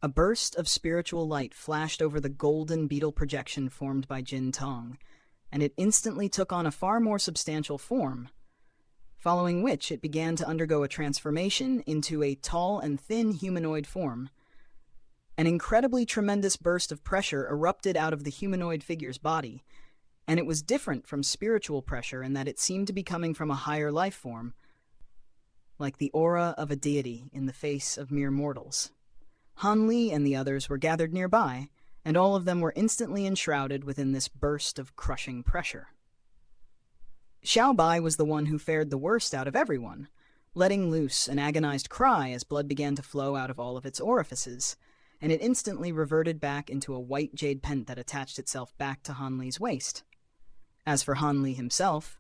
A burst of spiritual light flashed over the golden beetle projection formed by Jin Tong, and it instantly took on a far more substantial form, following which it began to undergo a transformation into a tall and thin humanoid form. An incredibly tremendous burst of pressure erupted out of the humanoid figure's body, and it was different from spiritual pressure in that it seemed to be coming from a higher life form, like the aura of a deity in the face of mere mortals. Han Li and the others were gathered nearby, and all of them were instantly enshrouded within this burst of crushing pressure. Xiao Bai was the one who fared the worst out of everyone, letting loose an agonized cry as blood began to flow out of all of its orifices, and it instantly reverted back into a white jade pent that attached itself back to Han Li's waist. As for Han Li himself,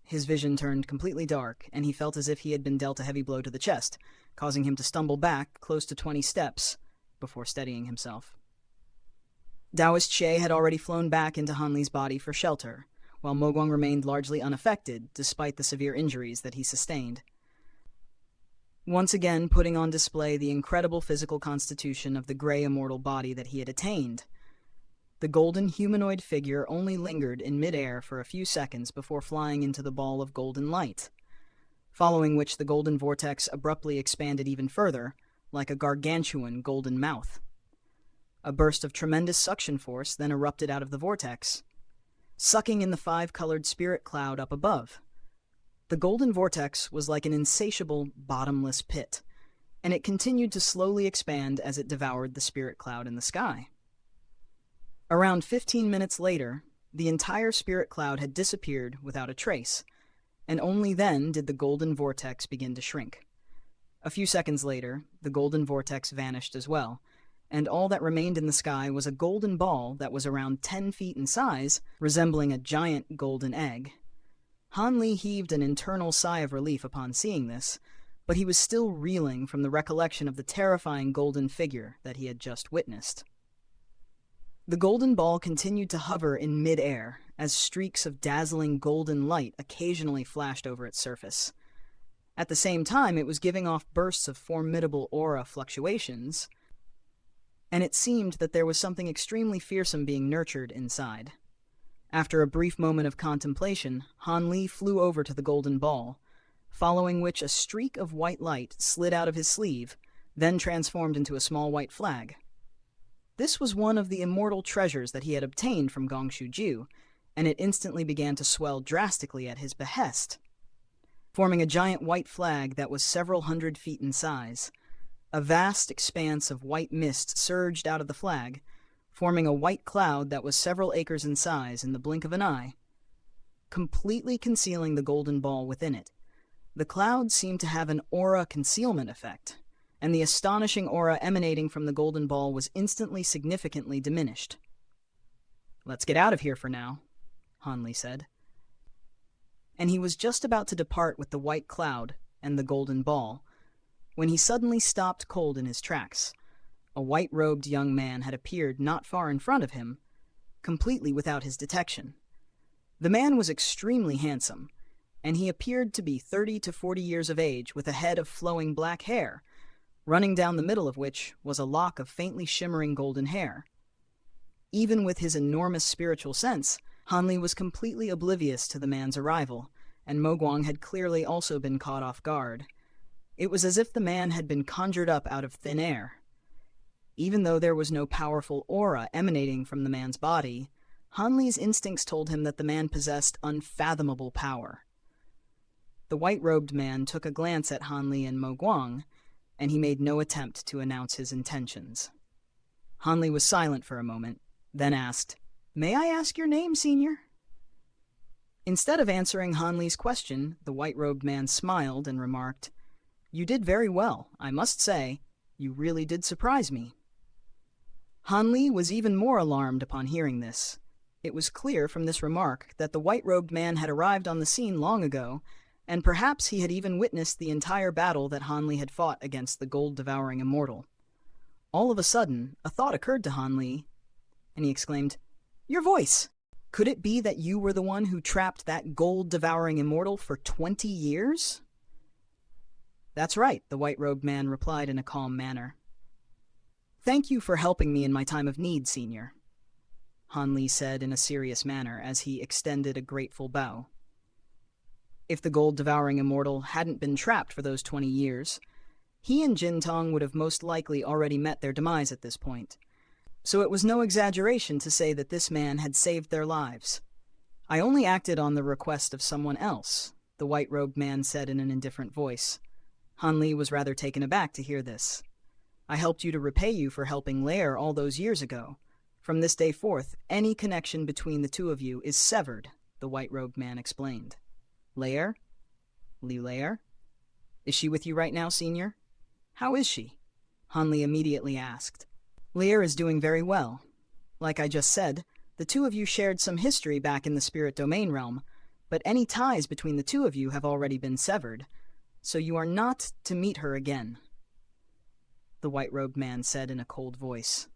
his vision turned completely dark, and he felt as if he had been dealt a heavy blow to the chest, causing him to stumble back close to 20 steps before steadying himself. Taoist Xie had already flown back into Han Li's body for shelter, while Mo Guang remained largely unaffected despite the severe injuries that he sustained, once again putting on display the incredible physical constitution of the gray immortal body that he had attained. The golden humanoid figure only lingered in midair for a few seconds before flying into the ball of golden light, following which the golden vortex abruptly expanded even further, like a gargantuan golden mouth. A burst of tremendous suction force then erupted out of the vortex, sucking in the five-colored spirit cloud up above. The golden vortex was like an insatiable, bottomless pit, and it continued to slowly expand as it devoured the spirit cloud in the sky. Around 15 minutes later, the entire spirit cloud had disappeared without a trace, and only then did the golden vortex begin to shrink. A few seconds later, the golden vortex vanished as well, and all that remained in the sky was a golden ball that was around 10 feet in size, resembling a giant golden egg. Han Li heaved an internal sigh of relief upon seeing this, but he was still reeling from the recollection of the terrifying golden figure that he had just witnessed. The golden ball continued to hover in mid-air, as streaks of dazzling golden light occasionally flashed over its surface. At the same time, it was giving off bursts of formidable aura fluctuations, and it seemed that there was something extremely fearsome being nurtured inside. After a brief moment of contemplation, Han Li flew over to the golden ball, following which a streak of white light slid out of his sleeve, then transformed into a small white flag. This was one of the immortal treasures that he had obtained from Gongshu Ju, and it instantly began to swell drastically at his behest, forming a giant white flag that was several hundred feet in size. A vast expanse of white mist surged out of the flag, forming a white cloud that was several acres in size in the blink of an eye, completely concealing the golden ball within it. The cloud seemed to have an aura concealment effect, and the astonishing aura emanating from the golden ball was instantly significantly diminished. "Let's get out of here for now," Han Li said. And he was just about to depart with the white cloud and the golden ball, when he suddenly stopped cold in his tracks. A white-robed young man had appeared not far in front of him, completely without his detection. The man was extremely handsome, and he appeared to be 30 to 40 years of age with a head of flowing black hair, running down the middle of which was a lock of faintly shimmering golden hair. Even with his enormous spiritual sense, Han Li was completely oblivious to the man's arrival, and Mo Guang had clearly also been caught off guard. It was as if the man had been conjured up out of thin air. Even though there was no powerful aura emanating from the man's body, Han Li's instincts told him that the man possessed unfathomable power. The white-robed man took a glance at Han Li and Mo Guang, and he made no attempt to announce his intentions. Han Li was silent for a moment, then asked, "May I ask your name, Senior?" Instead of answering Han Li's question, the white-robed man smiled and remarked, "You did very well, I must say. You really did surprise me." Han Li was even more alarmed upon hearing this. It was clear from this remark that the white-robed man had arrived on the scene long ago, and perhaps he had even witnessed the entire battle that Han Li had fought against the gold-devouring immortal. All of a sudden, a thought occurred to Han Li, and he exclaimed, "Your voice! Could it be that you were the one who trapped that gold-devouring immortal for 20 years? That's right, the white-robed man replied in a calm manner. Thank you for helping me in my time of need, senior, Han Li said in a serious manner as he extended a grateful bow. If the gold-devouring immortal hadn't been trapped for those 20 years, he and Jin Tong would have most likely already met their demise at this point. So it was no exaggeration to say that this man had saved their lives. I only acted on the request of someone else, the white-robed man said in an indifferent voice. Han Li was rather taken aback to hear this. I helped you to repay you for helping Lair all those years ago. From this day forth, any connection between the two of you is severed, the white-robed man explained. Lair? Liu Lair? Is she with you right now, senior? How is she? Han Li immediately asked. Lair is doing very well. Like I just said, the two of you shared some history back in the spirit domain realm, but any ties between the two of you have already been severed, so you are not to meet her again, the white-robed man said in a cold voice.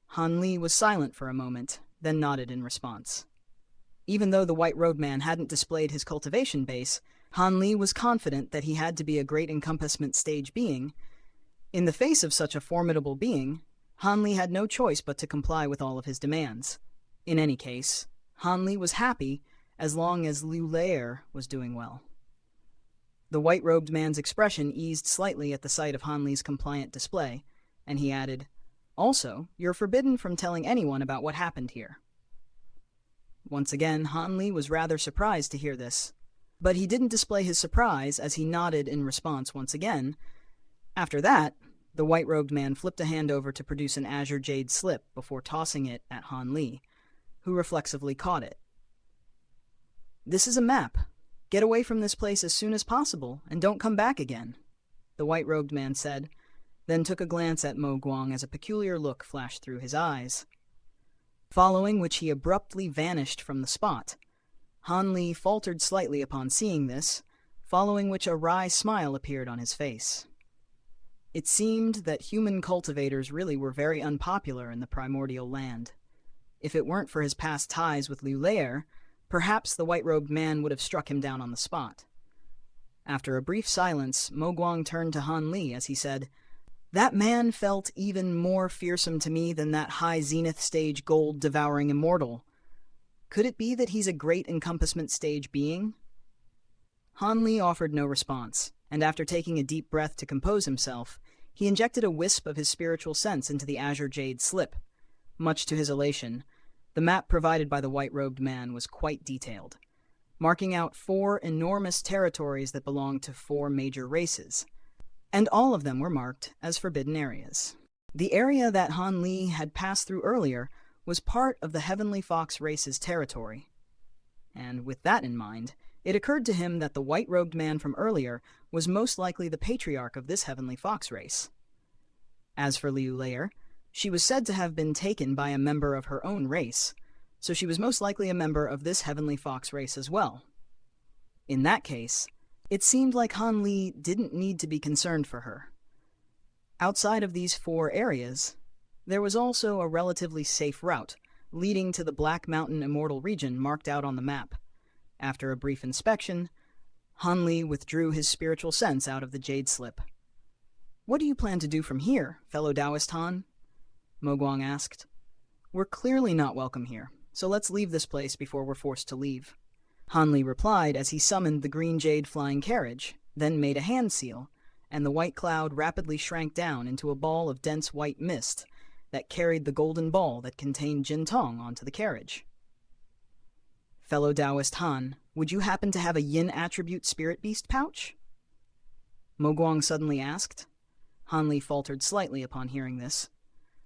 Han Li was silent for a moment, then nodded in response. Even though the white-robed man hadn't displayed his cultivation base, Han Li was confident that he had to be a great encompassment stage being. In the face of such a formidable being, Han Li had no choice but to comply with all of his demands. In any case, Han Li was happy as long as Liu Lair was doing well. The white-robed man's expression eased slightly at the sight of Han Li's compliant display, and he added, Also, you're forbidden from telling anyone about what happened here. Once again, Han Li was rather surprised to hear this, but he didn't display his surprise as he nodded in response once again. After that, the white-robed man flipped a hand over to produce an azure jade slip before tossing it at Han Li, who reflexively caught it. This is a map. Get away from this place as soon as possible, and don't come back again, the white-robed man said, then took a glance at Mo Guang as a peculiar look flashed through his eyes. Following which he abruptly vanished from the spot. Han Li faltered slightly upon seeing this, following which a wry smile appeared on his face. It seemed that human cultivators really were very unpopular in the primordial land. If it weren't for his past ties with Liu Lair, perhaps the white-robed man would have struck him down on the spot. After a brief silence, Mo Guang turned to Han Li as he said, That man felt even more fearsome to me than that high zenith stage gold-devouring immortal. Could it be that he's a great encompassment stage being? Han Li offered no response, and after taking a deep breath to compose himself, he injected a wisp of his spiritual sense into the azure jade slip. Much to his elation, the map provided by the white-robed man was quite detailed, marking out 4 enormous territories that belonged to 4 major races, and all of them were marked as forbidden areas. The area that Han Li had passed through earlier was part of the Heavenly Fox race's territory. And with that in mind, it occurred to him that the white-robed man from earlier was most likely the patriarch of this Heavenly Fox race. As for Liu Lair, she was said to have been taken by a member of her own race, so she was most likely a member of this Heavenly Fox race as well. In that case, it seemed like Han Li didn't need to be concerned for her. Outside of these 4 areas, there was also a relatively safe route leading to the Black Mountain Immortal region marked out on the map. After a brief inspection, Han Li withdrew his spiritual sense out of the jade slip. What do you plan to do from here, fellow Taoist Han? Mo Guang asked. We're clearly not welcome here, so let's leave this place before we're forced to leave. Han Li replied as he summoned the green jade flying carriage, then made a hand seal, and the white cloud rapidly shrank down into a ball of dense white mist that carried the golden ball that contained Jin Tong onto the carriage. Fellow Taoist Han, would you happen to have a yin attribute spirit beast pouch? Mo Guang suddenly asked. Han Li faltered slightly upon hearing this,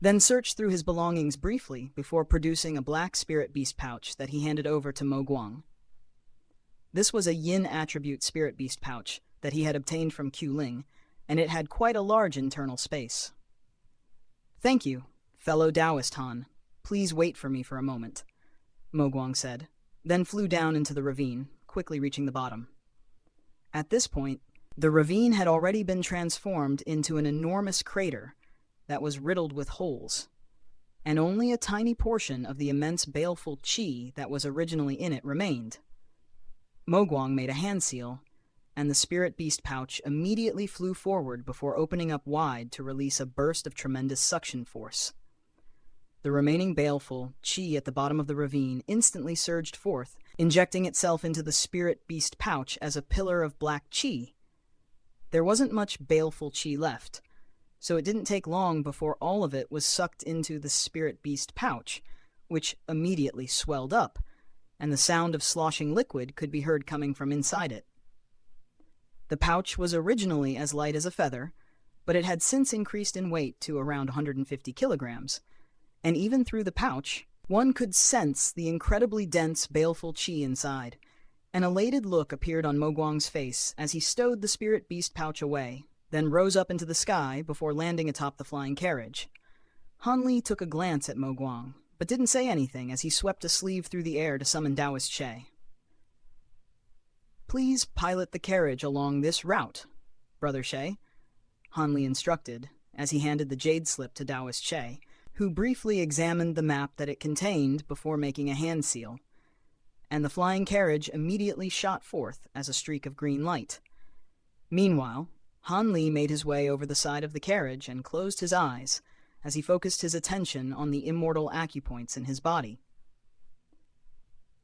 then searched through his belongings briefly before producing a black spirit beast pouch that he handed over to Mo Guang. This was a yin attribute spirit beast pouch that he had obtained from Q Ling, and it had quite a large internal space. Thank you, fellow Taoist Han. Please wait for me for a moment, Mo Guang said, then flew down into the ravine, quickly reaching the bottom. At this point, the ravine had already been transformed into an enormous crater that was riddled with holes, and only a tiny portion of the immense baleful qi that was originally in it remained. Mo Guang made a hand seal, and the spirit beast pouch immediately flew forward before opening up wide to release a burst of tremendous suction force. The remaining baleful chi at the bottom of the ravine instantly surged forth, injecting itself into the spirit beast pouch as a pillar of black chi. There wasn't much baleful chi left, so it didn't take long before all of it was sucked into the spirit beast pouch, which immediately swelled up, and the sound of sloshing liquid could be heard coming from inside it. The pouch was originally as light as a feather, but it had since increased in weight to around 150 kilograms, and even through the pouch, one could sense the incredibly dense, baleful chi inside. An elated look appeared on Mo Guang's face as he stowed the spirit beast pouch away, then rose up into the sky before landing atop the flying carriage. Han Li took a glance at Mo Guang, but didn't say anything as he swept a sleeve through the air to summon Taoist Che. "Please pilot the carriage along this route, Brother Che," Han Li instructed, as he handed the jade slip to Taoist Che, who briefly examined the map that it contained before making a hand seal, and the flying carriage immediately shot forth as a streak of green light. Meanwhile, Han Li made his way over the side of the carriage and closed his eyes as he focused his attention on the immortal acupoints in his body.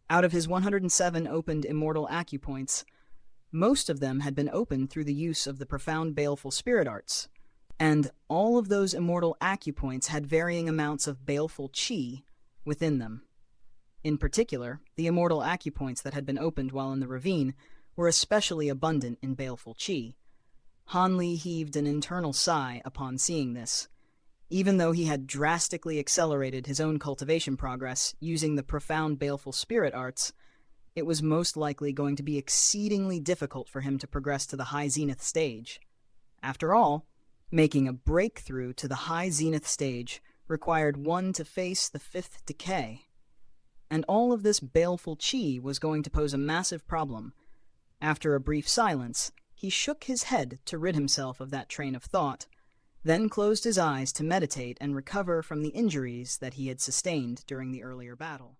Out of his 107 opened immortal acupoints, most of them had been opened through the use of the profound baleful spirit arts, and all of those immortal acupoints had varying amounts of baleful chi within them. In particular, the immortal acupoints that had been opened while in the ravine were especially abundant in baleful chi. Han Li heaved an internal sigh upon seeing this. Even though he had drastically accelerated his own cultivation progress using the profound baleful spirit arts, it was most likely going to be exceedingly difficult for him to progress to the high zenith stage. After all, making a breakthrough to the high zenith stage required one to face the fifth decay. And all of this baleful chi was going to pose a massive problem. After a brief silence, he shook his head to rid himself of that train of thought, then closed his eyes to meditate and recover from the injuries that he had sustained during the earlier battle.